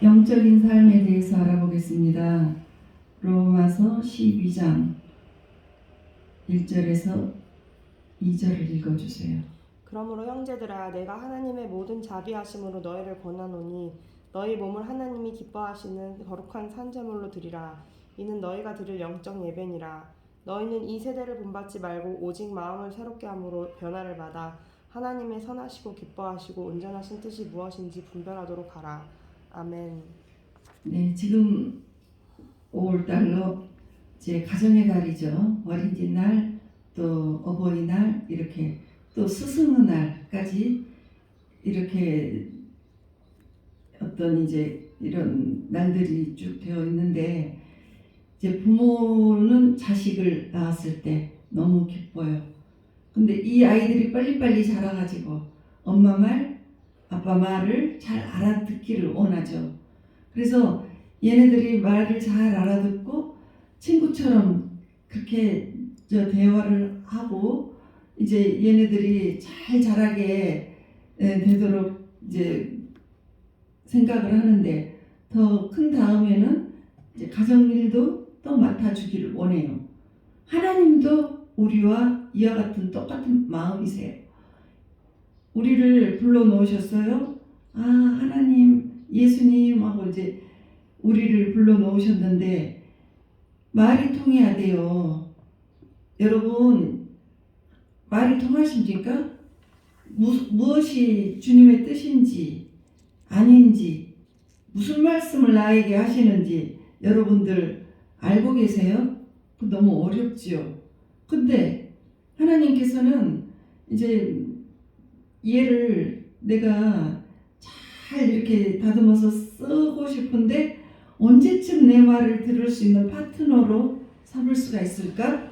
영적인 삶에 대해서 알아보겠습니다. 로마서 12장 1절에서 2절을 읽어주세요. 그러므로 형제들아 내가 하나님의 모든 자비하심으로 너희를 권하노니 너희 몸을 하나님이 기뻐하시는 거룩한 산제물로 드리라. 이는 너희가 드릴 영적 예배니라. 너희는 이 세대를 본받지 말고 오직 마음을 새롭게 함으로 변화를 받아 하나님의 선하시고 기뻐하시고 온전하신 뜻이 무엇인지 분별하도록 하라. 아멘. 네, 지금 5월달로 제 가정의 달이죠. 어린이날, 또 어버이날, 이렇게 또 스승의 날까지 이렇게 어떤 이제 이런 날들이 쭉 되어 있는데, 이제 부모는 자식을 낳았을 때 너무 기뻐요. 근데 이 아이들이 빨리빨리 자라가지고 엄마 말, 아빠 말을 잘 알아듣기를 원하죠. 그래서 얘네들이 말을 잘 알아듣고 친구처럼 그렇게 대화를 하고 이제 얘네들이 잘 자라게 되도록 이제 생각을 하는데, 더 큰 다음에는 이제 가정일도 또 맡아주기를 원해요. 하나님도 우리와 이와 같은 똑같은 마음이세요. 우리를 불러놓으셨어요. 하나님, 예수님하고 이제 우리를 불러놓으셨는데 말이 통해야 돼요. 여러분, 말이 통하십니까? 무엇이 주님의 뜻인지 아닌지, 무슨 말씀을 나에게 하시는지 여러분들 알고 계세요? 너무 어렵지요. 근데 하나님께서는 이제 얘를 내가 잘 이렇게 다듬어서 쓰고 싶은데 언제쯤 내 말을 들을 수 있는 파트너로 삼을 수가 있을까?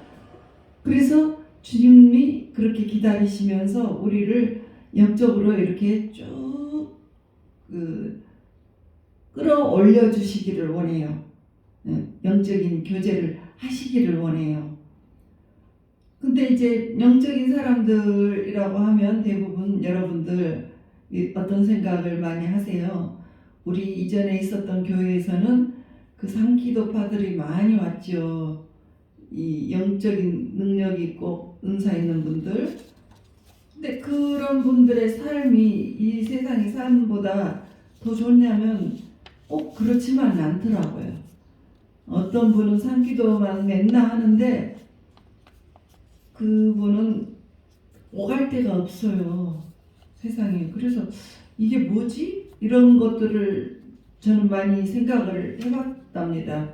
그래서 주님이 그렇게 기다리시면서 우리를 영적으로 이렇게 쭉 끌어올려 주시기를 원해요. 영적인 교제를 하시기를 원해요. 근데 이제 영적인 사람들이라고 하면 대부분 여러분들 어떤 생각을 많이 하세요? 우리 이전에 있었던 교회에서는 그 상기도파들이 많이 왔죠. 이 영적인 능력이 있고 은사 있는 분들. 근데 그런 분들의 삶이 이 세상의 삶보다 더 좋냐면 꼭 그렇지만 않더라고요. 어떤 분은 상기도만 맨날 하는데 그분은 오갈 데가 없어요, 세상에. 그래서 이게 뭐지? 이런 것들을 저는 많이 생각을 해봤답니다.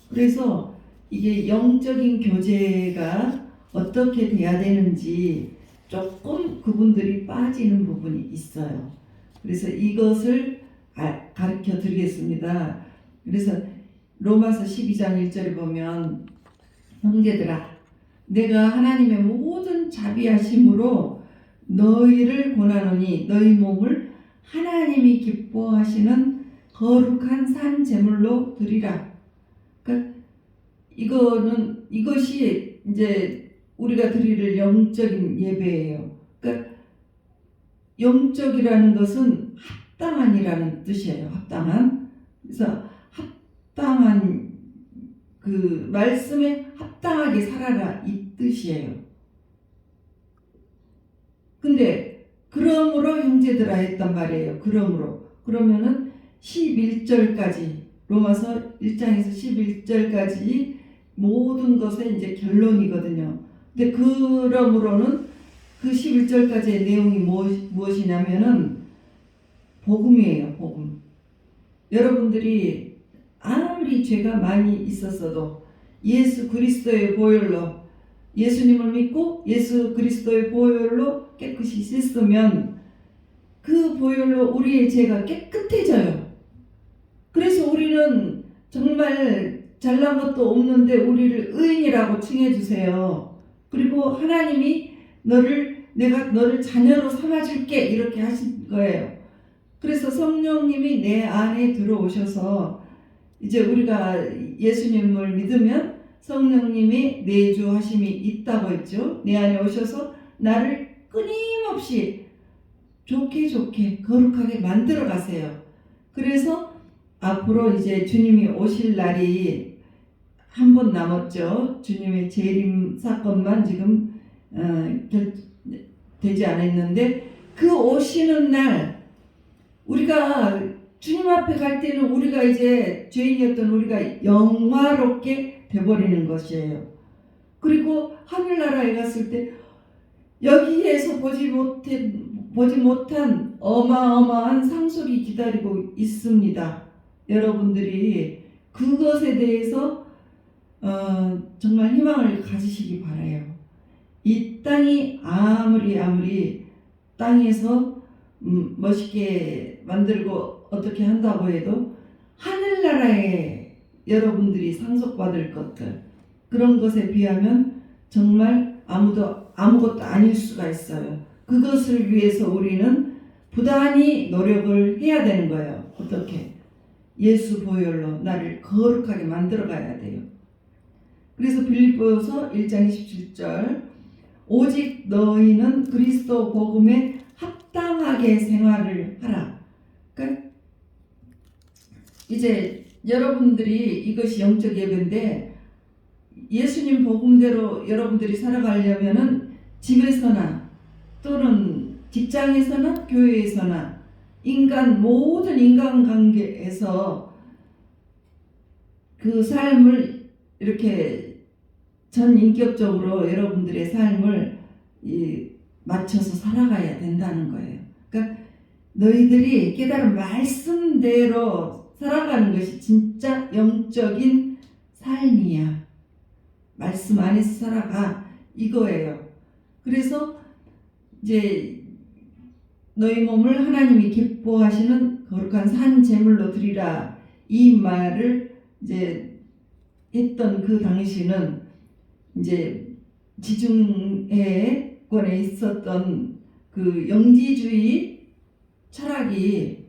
그래서 이게 영적인 교제가 어떻게 돼야 되는지 조금 그분들이 빠지는 부분이 있어요. 그래서 이것을 가르쳐 드리겠습니다. 그래서 로마서 12장 1절에 보면, 형제들아 내가 하나님의 모든 자비하심으로 너희를 권하노니 너희 몸을 하나님이 기뻐하시는 거룩한 산 제물로 드리라. 그러니까 이것이 이제 우리가 드릴 영적인 예배예요. 그러니까 영적이라는 것은 합당한이라는 뜻이에요. 합당한. 그래서 합당한, 그 말씀에 합당하게 살아라, 이 뜻이에요. 근데 그러므로 형제들아 했단 말이에요. 그러면은 11절까지, 로마서 1장에서 11절까지 모든 것의 이제 결론이거든요. 근데 그러므로는 그 11절까지의 내용이 무엇이냐면은 복음이에요. 복음. 여러분들이 아무리 죄가 많이 있었어도 예수 그리스도의 보혈로, 예수님을 믿고 예수 그리스도의 보혈로 깨끗이 씻으면 그 보혈로 우리의 죄가 깨끗해져요. 그래서 우리는 정말 잘난 것도 없는데 우리를 의인이라고 칭해주세요. 그리고 하나님이 내가 너를 자녀로 삼아줄게, 이렇게 하신 거예요. 그래서 성령님이 내 안에 들어오셔서 이제 우리가 예수님을 믿으면 성령님이 내주하심이 있다고 했죠. 내 안에 오셔서 나를 끊임없이 좋게 거룩하게 만들어 가세요. 그래서 앞으로 이제 주님이 오실 날이 한 번 남았죠. 주님의 재림 사건만 지금 되지 않았는데 그 오시는 날 우리가 주님 앞에 갈 때는 우리가 이제 죄인이었던 우리가 영화롭게 돼버리는 것이에요. 그리고 하늘나라에 갔을 때 여기에서 보지 못한 어마어마한 상속이 기다리고 있습니다. 여러분들이 그것에 대해서 정말 희망을 가지시기 바라요. 이 땅이 아무리 땅에서 멋있게 만들고 어떻게 한다고 해도 하늘나라에 여러분들이 상속받을 것들 그런 것에 비하면 정말 아무것도 아닐 수가 있어요. 그것을 위해서 우리는 부단히 노력을 해야 되는 거예요. 어떻게? 예수 보혈로 나를 거룩하게 만들어 가야 돼요. 그래서 빌립보서 1장 27절 오직 너희는 그리스도 복음에 합당하게 생활을 하라. 그러니까 이제 여러분들이 이것이 영적 예배인데 예수님 복음대로 여러분들이 살아가려면은 집에서나 또는 직장에서나 교회에서나 모든 인간관계에서 그 삶을 이렇게 전인격적으로 여러분들의 삶을 맞춰서 살아가야 된다는 거예요. 그러니까 너희들이 깨달은 말씀대로 살아가는 것이 진짜 영적인 삶이야. 말씀 안에서 살아가 이거예요. 그래서 이제 너희 몸을 하나님이 기뻐하시는 거룩한 산 제물로 드리라 이 말을 이제 했던 그 당시는 이제 지중해권에 있었던 그 영지주의 철학이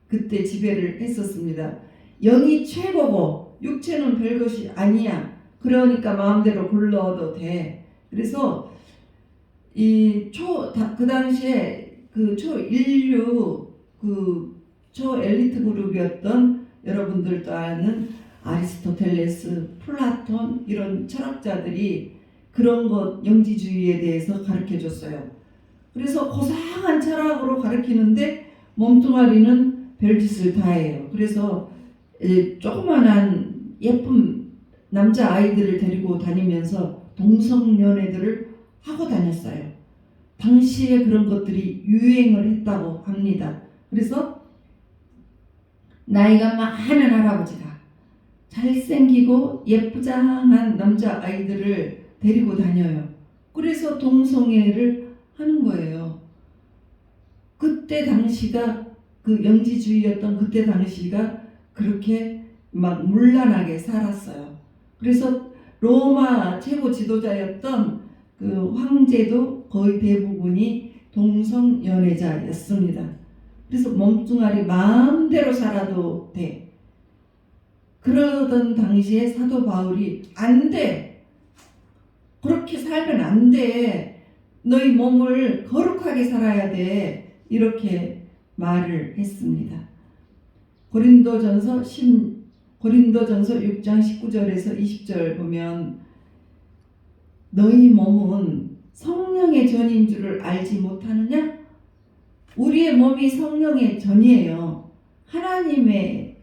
그때 지배를 했었습니다. 영이 최고고 육체는 별것이 아니야. 그러니까 마음대로 굴러도 돼. 그래서 그 당시에 그 초인류 그 초엘리트 그룹이었던 여러분들도 아는 아리스토텔레스, 플라톤 이런 철학자들이 그런 것 영지주의에 대해서 가르쳐 줬어요. 그래서 고상한 철학으로 가르치는데 몸뚱아리는 별짓을 다 해요. 그래서 조그만한 예쁜 남자 아이들을 데리고 다니면서 동성연애들을 하고 다녔어요. 당시에 그런 것들이 유행을 했다고 합니다. 그래서 나이가 많은 할아버지가 잘생기고 예쁘장한 남자 아이들을 데리고 다녀요. 그래서 동성애를 하는 거예요. 그때 당시가 그 영지주의였던 그때 당시가 그렇게 막 문란하게 살았어요. 그래서 로마 최고 지도자였던 그 황제도 거의 대부분이 동성연애자였습니다. 그래서 몸뚱아리 마음대로 살아도 돼. 그러던 당시에 사도 바울이 안 돼. 그렇게 살면 안 돼. 너희 몸을 거룩하게 살아야 돼. 이렇게 말을 했습니다. 고린도전서 6장 19절에서 20절 보면 너희 몸은 성령의 전인 줄을 알지 못하느냐? 우리의 몸이 성령의 전이에요. 하나님의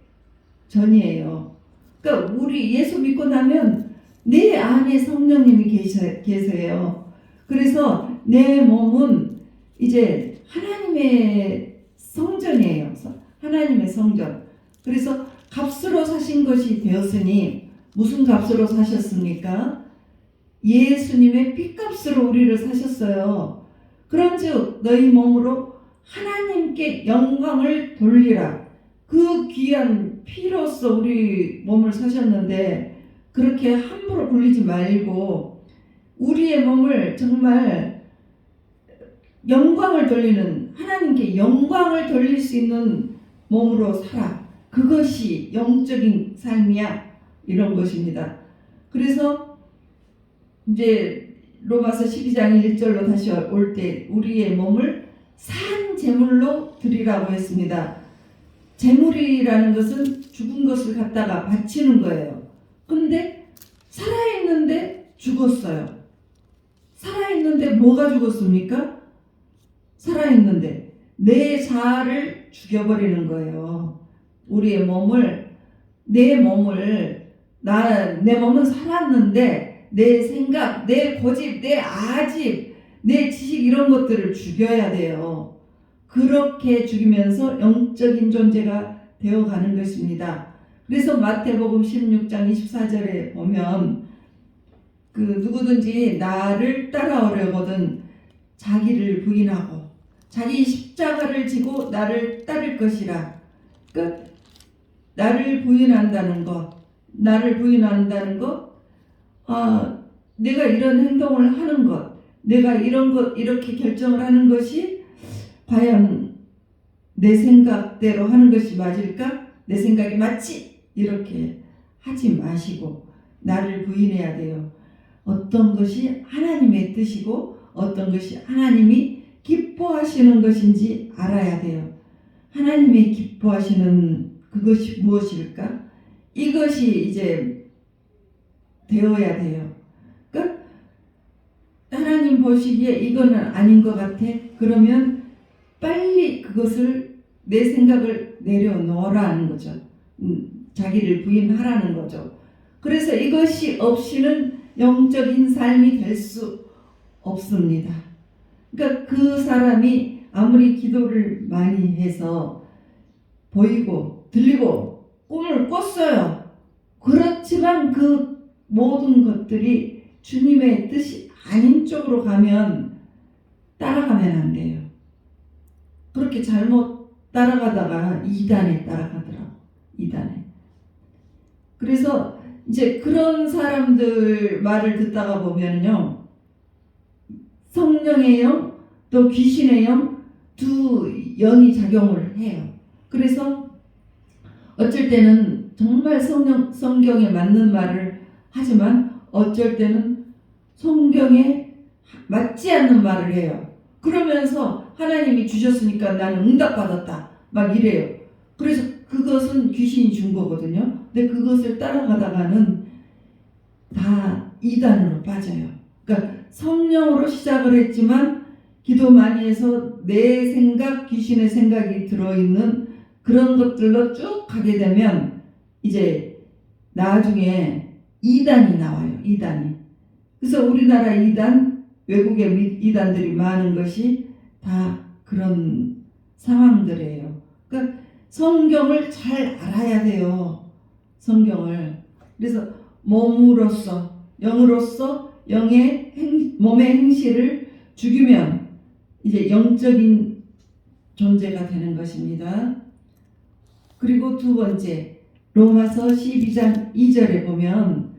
전이에요. 그러니까 우리 예수 믿고 나면 내 안에 성령님이 계세요. 그래서 내 몸은 이제 하나님의 성전이에요. 하나님의 성전. 그래서 값으로 사신 것이 되었으니 무슨 값으로 사셨습니까? 예수님의 피값으로 우리를 사셨어요. 그런즉 너희 몸으로 하나님께 영광을 돌리라. 그 귀한 피로써 우리 몸을 사셨는데 그렇게 함부로 굴리지 말고 우리의 몸을 정말 영광을 돌리는 하나님께 영광을 돌릴 수 있는 몸으로 살아. 그것이 영적인 삶이야. 이런 것입니다. 그래서 이제 로마서 12장 1절로 다시 올 때 우리의 몸을 산 제물로 드리라고 했습니다. 재물이라는 것은 죽은 것을 갖다가 바치는 거예요. 근데 살아있는데 죽었어요. 살아있는데 뭐가 죽었습니까? 살아있는데 내 자아를 죽여버리는 거예요. 우리의 몸을, 내 몸은 살았는데 내 생각, 내 고집, 내 아집, 내 지식 이런 것들을 죽여야 돼요. 그렇게 죽이면서 영적인 존재가 되어가는 것입니다. 그래서 마태복음 16장 24절에 보면 누구든지 나를 따라오려거든 자기를 부인하고 자기 십자가를 지고 나를 따를 것이라. 나를 부인한다는 것, 내가 이런 행동을 하는 것, 내가 이런 것 이렇게 결정을 하는 것이 과연 내 생각대로 하는 것이 맞을까? 내 생각이 맞지? 이렇게 하지 마시고 나를 부인해야 돼요. 어떤 것이 하나님의 뜻이고 어떤 것이 하나님이 기뻐하시는 것인지 알아야 돼요. 하나님이 기뻐하시는 그것이 무엇일까? 이것이 이제 되어야 돼요. 그러니까 하나님 보시기에 이거는 아닌 것 같아. 그러면 빨리 그것을 내 생각을 내려놓으라는 거죠. 자기를 부인하라는 거죠. 그래서 이것이 없이는 영적인 삶이 될 수 없습니다. 그러니까 그 사람이 아무리 기도를 많이 해서 보이고 들리고 꿈을 꿨어요. 그렇지만 그 모든 것들이 주님의 뜻이 아닌 쪽으로 따라가면 안 돼요. 그렇게 잘못 따라가다가 이단에 따라가더라고. 이단에. 그래서 이제 그런 사람들 말을 듣다가 보면요, 성령의 영 또 귀신의 영 두 영이 작용을 해요. 그래서 어쩔 때는 정말 성경에 맞는 말을 하지만 어쩔 때는 성경에 맞지 않는 말을 해요. 그러면서 하나님이 주셨으니까 나는 응답받았다 막 이래요. 그래서 그것은 귀신이 준 거거든요. 근데 그것을 따라가다가는 다 이단으로 빠져요. 그러니까 성령으로 시작을 했지만 기도 많이 해서 내 생각, 귀신의 생각이 들어있는 그런 것들로 쭉 가게 되면 이제 나중에 이단이 나와요. 이단이. 그래서 우리나라 이단, 외국의 이단들이 많은 것이 다 그런 상황들이에요. 그러니까 성경을 잘 알아야 돼요. 성경을. 그래서 몸으로서, 영으로서 몸의 행실을 죽이면 이제 영적인 존재가 되는 것입니다. 그리고 두 번째, 로마서 12장 2절에 보면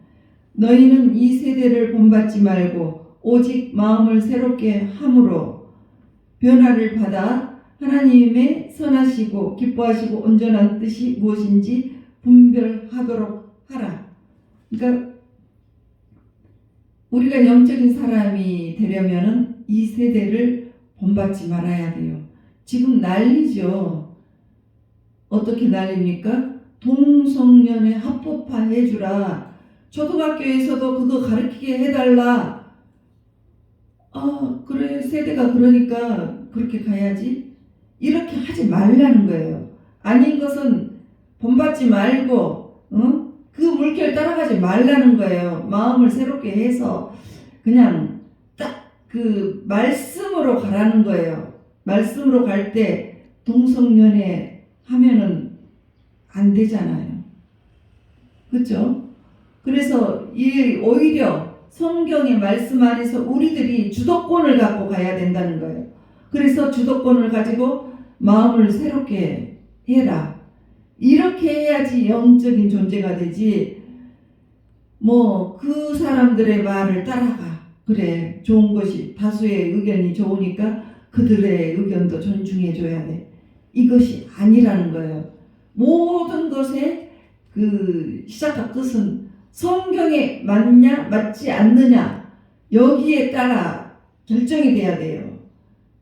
너희는 이 세대를 본받지 말고 오직 마음을 새롭게 함으로 변화를 받아 하나님의 선하시고 기뻐하시고 온전한 뜻이 무엇인지 분별하도록 하라. 그러니까 우리가 영적인 사람이 되려면은 이 세대를 본받지 말아야 돼요. 지금 난리죠. 어떻게 난립니까? 동성연애 합법화 해주라. 초등학교에서도 그거 가르치게 해달라. 그래, 세대가 그러니까 그렇게 가야지. 이렇게 하지 말라는 거예요. 아닌 것은 본받지 말고 그 물결 따라가지 말라는 거예요. 마음을 새롭게 해서 그냥 딱 그 말씀으로 가라는 거예요. 말씀으로 갈 때 동성연애 하면은 안 되잖아요. 그렇죠? 그래서 오히려 성경의 말씀 안에서 우리들이 주도권을 갖고 가야 된다는 거예요. 그래서 주도권을 가지고 마음을 새롭게 해라. 이렇게 해야지 영적인 존재가 되지. 그 사람들의 말을 따라가. 그래, 좋은 것이 다수의 의견이 좋으니까 그들의 의견도 존중해줘야 돼. 이것이 아니라는 거예요. 모든 것의 그 시작과 끝은 성경에 맞냐 맞지 않느냐 여기에 따라 결정이 돼야 돼요.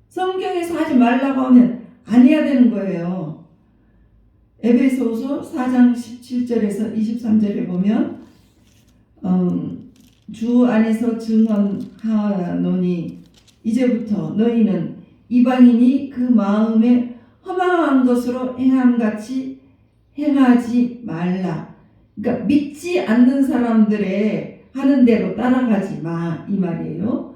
성경에서 하지 말라고 하면 안 해야 되는 거예요. 에베소서 4장 17절에서 23절에 보면 주 안에서 증언하노니 이제부터 너희는 이방인이 그 마음에 허망한 것으로 행함같이 행하지 말라. 그러니까 믿지 않는 사람들의 하는 대로 따라가지 마, 이 말이에요.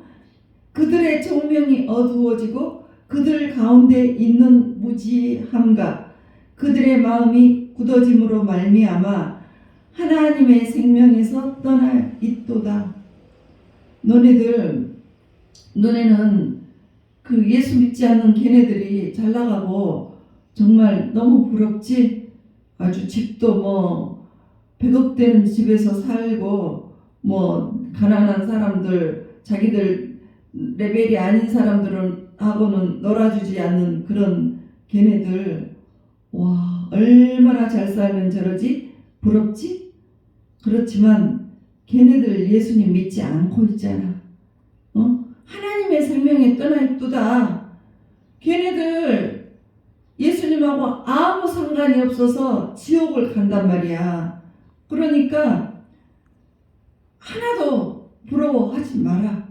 그들의 정명이 어두워지고 그들 가운데 있는 무지함과 그들의 마음이 굳어짐으로 말미암아 하나님의 생명에서 떠나 있도다. 너네는 그 예수 믿지 않는 걔네들이 잘 나가고 정말 너무 부럽지? 아주 집도 뭐 100억 되는 집에서 살고 뭐 가난한 사람들 자기들 레벨이 아닌 사람들은 하고는 놀아주지 않는 그런 걔네들, 와 얼마나 잘 살면 저러지? 부럽지? 그렇지만 걔네들 예수님 믿지 않고 있잖아. 하나님의 생명에 떠나 있도다. 걔네들 예수님하고 아무 상관이 없어서 지옥을 간단 말이야. 그러니까 하나도 부러워하지 마라.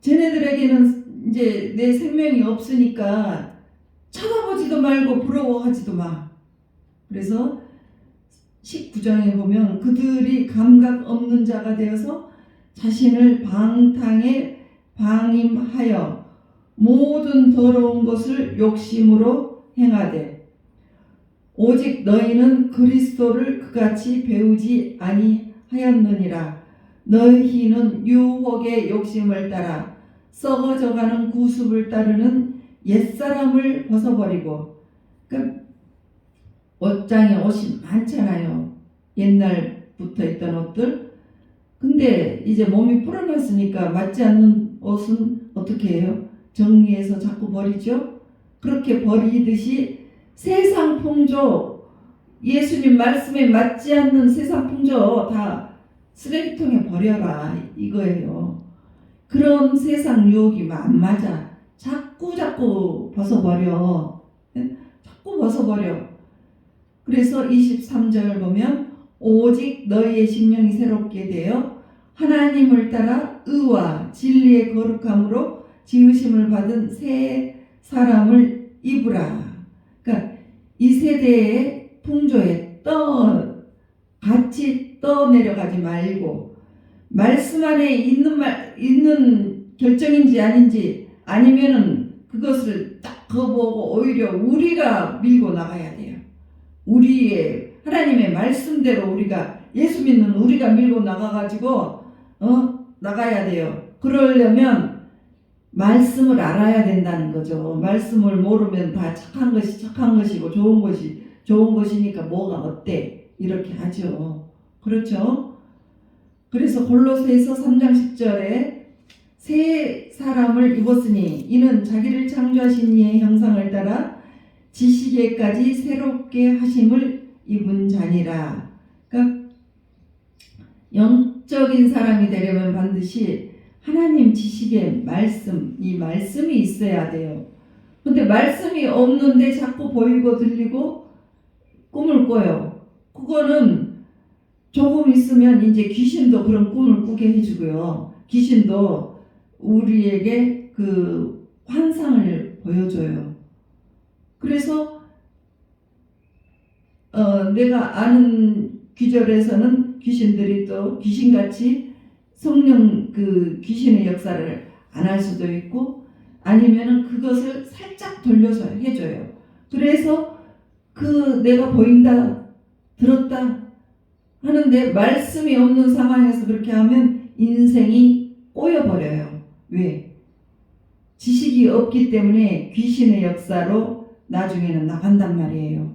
쟤네들에게는 이제 내 생명이 없으니까 쳐다보지도 말고 부러워하지도 마. 그래서 19장에 보면 그들이 감각 없는 자가 되어서 자신을 방탕에 방임하여 모든 더러운 것을 욕심으로 행하되 오직 너희는 그리스도를 그같이 배우지 아니하였느니라. 너희는 유혹의 욕심을 따라 썩어져가는 구습을 따르는 옛사람을 벗어버리고, 그러니까 옷장에 옷이 많잖아요. 옛날부터 있던 옷들. 근데 이제 몸이 불어났으니까 맞지 않는 옷은 어떻게 해요? 정리해서 자꾸 버리죠. 그렇게 버리듯이 세상 풍조, 예수님 말씀에 맞지 않는 세상 풍조 다 쓰레기통에 버려라 이거예요. 그런 세상 유혹이 안 맞아. 자꾸 벗어버려. 자꾸 벗어버려. 그래서 23절 보면 오직 너희의 심령이 새롭게 되어 하나님을 따라 의와 진리의 거룩함으로 지으심을 받은 새 사람을 입으라. 그러니까 이 세대의 풍조에 같이 떠내려가지 말고 말씀 안에 있는 결정인지 아닌지 아니면은 그것을 딱 거부하고 오히려 우리가 밀고 나가야 돼요. 우리의 하나님의 말씀대로 우리가 예수 믿는 우리가 밀고 나가가지고 나가야 돼요. 그러려면 말씀을 알아야 된다는 거죠. 말씀을 모르면 다 착한 것이 착한 것이고 좋은 것이 좋은 것이니까 뭐가 어때? 이렇게 하죠. 그렇죠? 그래서 골로새서 3장 10절에 새 사람을 입었으니 이는 자기를 창조하신 이의 형상을 따라 지식에까지 새롭게 하심을 입은 자니라. 그러니까 영적인 사람이 되려면 반드시 하나님 지식의 말씀, 이 말씀이 있어야 돼요. 근데 말씀이 없는데 자꾸 보이고 들리고 꿈을 꿔요. 그거는 조금 있으면 이제 귀신도 그런 꿈을 꾸게 해주고요. 귀신도 우리에게 그 환상을 보여줘요. 그래서 내가 아는 귀절에서는 귀신들이 또 귀신같이 성령 그 귀신의 역사를 안 할 수도 있고 아니면은 그것을 살짝 돌려서 해줘요. 그래서 그 내가 보인다 들었다 하는데 말씀이 없는 상황에서 그렇게 하면 인생이 꼬여버려요. 왜? 지식이 없기 때문에 귀신의 역사로 나중에는 나간단 말이에요.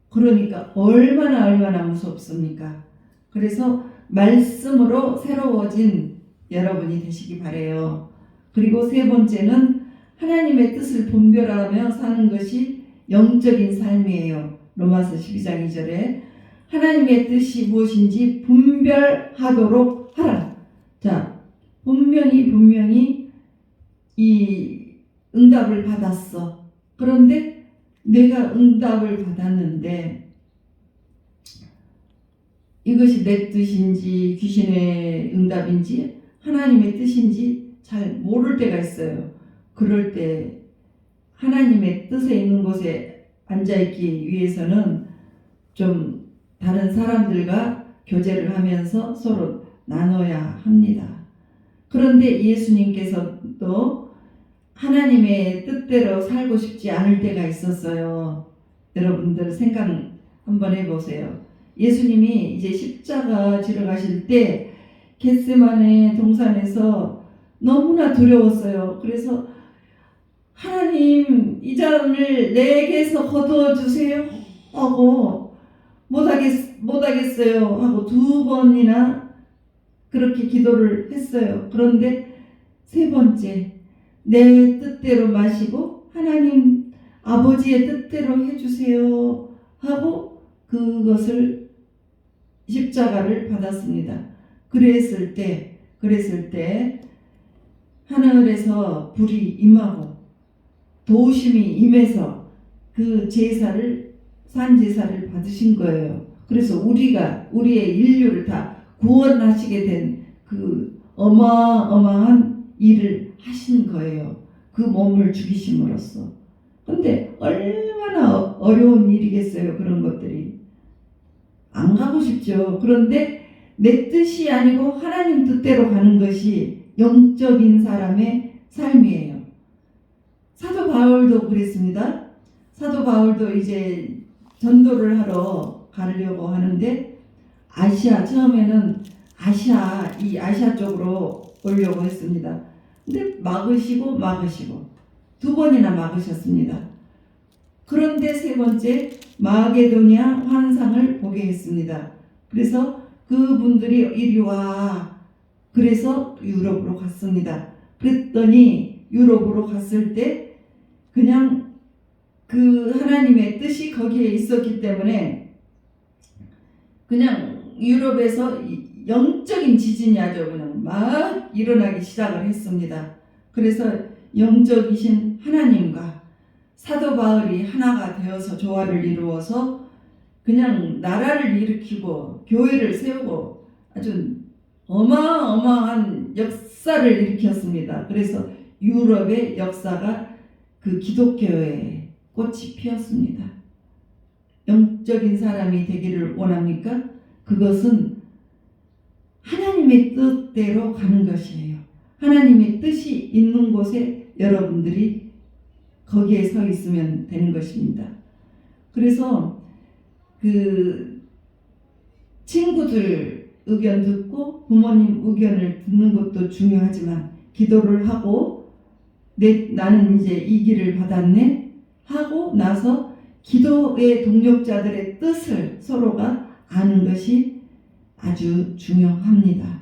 그러니까 얼마나 무섭습니까? 그래서 말씀으로 새로워진 여러분이 되시기 바라요. 그리고 세 번째는 하나님의 뜻을 분별하며 사는 것이 영적인 삶이에요. 로마서 12장 2절에 하나님의 뜻이 무엇인지 분별하도록 하라. 자, 분명히 이 응답을 받았어. 그런데 내가 응답을 받았는데 이것이 내 뜻인지 귀신의 응답인지 하나님의 뜻인지 잘 모를 때가 있어요. 그럴 때 하나님의 뜻에 있는 곳에 앉아있기 위해서는 좀 다른 사람들과 교제를 하면서 서로 나눠야 합니다. 그런데 예수님께서도 하나님의 뜻대로 살고 싶지 않을 때가 있었어요. 여러분들 생각 한번 해보세요. 예수님이 이제 십자가 지러 가실 때 겟세마네 동산에서 너무나 두려웠어요. 그래서 하나님 이 잔을 내게서 거두어 주세요 하고 못하겠어요 하고 2번이나 그렇게 기도를 했어요. 그런데 3번째 내 뜻대로 마시고 하나님 아버지의 뜻대로 해주세요 하고 그것을 십자가를 받았습니다. 그랬을 때 하늘에서 불이 임하고 도우심이 임해서 그 산제사를 받으신 거예요. 그래서 우리의 인류를 다 구원하시게 된 그 어마어마한 일을 하신 거예요. 그 몸을 죽이심으로써. 근데 얼마나 어려운 일이겠어요. 그런 것들이. 안 가고 싶죠. 그런데 내 뜻이 아니고 하나님 뜻대로 가는 것이 영적인 사람의 삶이에요. 사도 바울도 그랬습니다. 사도 바울도 이제 전도를 하러 가려고 하는데 처음에는 아시아 쪽으로 오려고 했습니다. 근데 막으시고 2번이나 막으셨습니다. 그런데 3번째 마게도니아 환상을 보게 했습니다. 그래서 그분들이 이리 와. 그래서 유럽으로 갔습니다. 그랬더니 유럽으로 갔을 때 그냥 그 하나님의 뜻이 거기에 있었기 때문에 그냥 유럽에서 영적인 지진이 아주 그냥 막 일어나기 시작을 했습니다. 그래서 영적이신 하나님과 사도 바울이 하나가 되어서 조화를 이루어서 그냥 나라를 일으키고 교회를 세우고 아주 어마어마한 역사를 일으켰습니다. 그래서 유럽의 역사가 그 기독교의 꽃이 피었습니다. 영적인 사람이 되기를 원합니까? 그것은 하나님의 뜻대로 가는 것이에요. 하나님의 뜻이 있는 곳에 여러분들이 거기에 서 있으면 되는 것입니다. 그래서 그 친구들 의견 듣고 부모님 의견을 듣는 것도 중요하지만 기도를 하고 나는 이제 이 길을 받았네 하고 나서 기도의 동력자들의 뜻을 서로가 아는 것이 아주 중요합니다.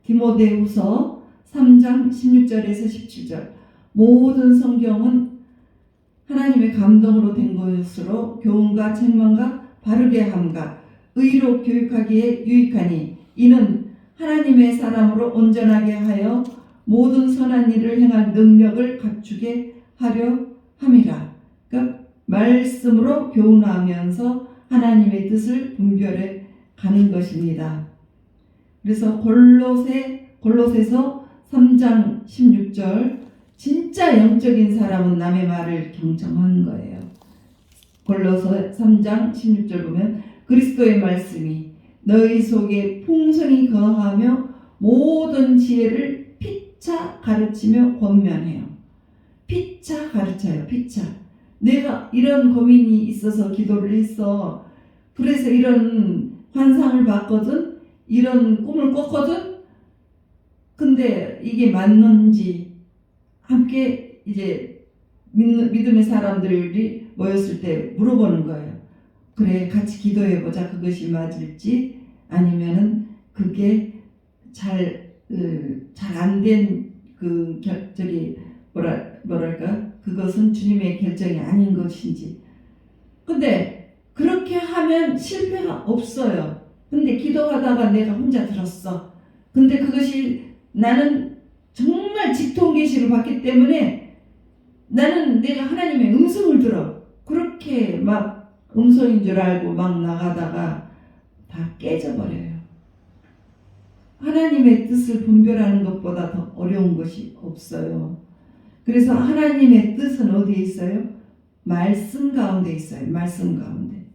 디모데후서 3장 16절에서 17절 모든 성경은 하나님의 감동으로 된 것으로 교훈과 책망과 바르게 함과 의로 교육하기에 유익하니 이는 하나님의 사람으로 온전하게 하여 모든 선한 일을 행할 능력을 갖추게 하려 함이라. 그러니까 말씀으로 교훈하면서 하나님의 뜻을 분별해 가는 것입니다. 그래서 골로새서 3장 16절 진짜 영적인 사람은 남의 말을 경청하는 거예요. 골로새 3장 16절 보면 그리스도의 말씀이 너희 속에 풍성히 거하며 모든 지혜를 피차 가르치며 권면해요. 피차 가르쳐요. 피차. 내가 이런 고민이 있어서 기도를 했어. 그래서 이런 환상을 봤거든. 이런 꿈을 꿨거든. 근데 이게 맞는지 함께 이제 믿음의 사람들이 모였을 때 물어보는 거예요. 그래, 같이 기도해보자. 그것이 맞을지 아니면은 그게 잘 안 된 뭐랄까 그것은 주님의 결정이 아닌 것인지. 근데 그렇게 하면 실패가 없어요. 근데 기도하다가 내가 혼자 들었어. 근데 그것이 나는 정말 직통 계시를 받기 때문에 나는 내가 하나님의 음성을 들어. 그렇게 그렇게 막 음성인 줄 알고 막 나가다가 다 깨져버려요. 하나님의 뜻을 분별하는 것보다 더 어려운 것이 없어요. 그래서 하나님의 뜻은 어디에 있어요? 말씀 가운데 있어요. 말씀 가운데.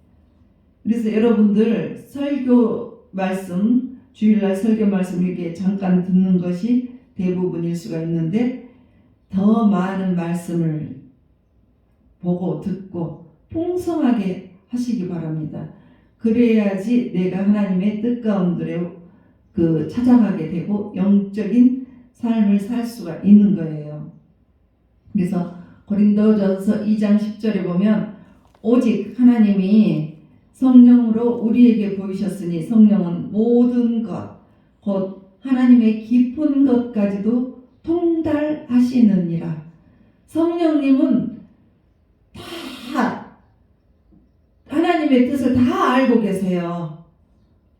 그래서 여러분들 설교 말씀, 주일날 설교 말씀 이렇게 잠깐 듣는 것이 대부분일 수가 있는데 더 많은 말씀을 보고 듣고 풍성하게 하시기 바랍니다. 그래야지 내가 하나님의 뜻 가운데 찾아가게 되고 영적인 삶을 살 수가 있는 거예요. 그래서 고린도전서 2장 10절에 보면 오직 하나님이 성령으로 우리에게 보이셨으니 성령은 모든 것 곧 하나님의 깊은 것까지도 통달하시느니라. 성령님은 다 하나님의 뜻을 다 알고 계세요.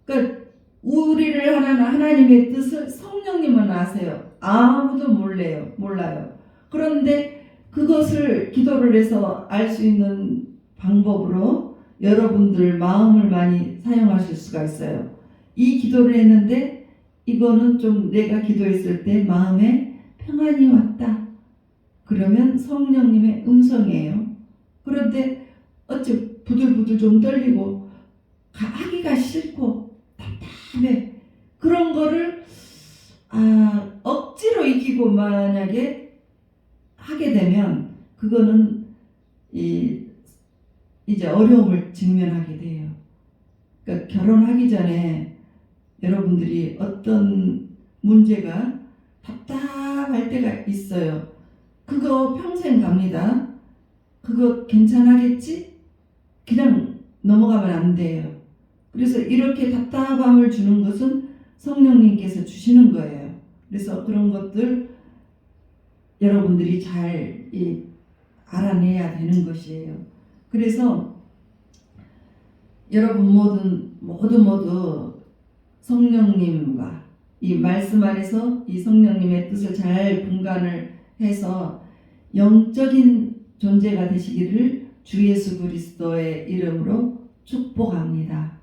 그러니까 우리를 하나는 하나님의 뜻을 성령님은 아세요. 아무도 몰라요. 그런데 그것을 기도를 해서 알 수 있는 방법으로 여러분들 마음을 많이 사용하실 수가 있어요. 이 기도를 했는데 이거는 좀 내가 기도했을 때 마음에 평안이 왔다. 그러면 성령님의 음성이에요. 그런데 어째 부들부들 좀 떨리고 하기가 싫고 답답해. 그런 거를 억지로 이기고 만약에 하게 되면 그거는 이제 어려움을 직면하게 돼요. 그러니까 결혼하기 전에 여러분들이 어떤 문제가 답답할 때가 있어요. 그거 평생 갑니다. 그거 괜찮아겠지? 그냥 넘어가면 안 돼요. 그래서 이렇게 답답함을 주는 것은 성령님께서 주시는 거예요. 그래서 그런 것들 여러분들이 잘 알아내야 되는 것이에요. 그래서 여러분 모두 성령님과 이 말씀 안에서 이 성령님의 뜻을 잘 분간을 해서 영적인 존재가 되시기를 주 예수 그리스도의 이름으로 축복합니다.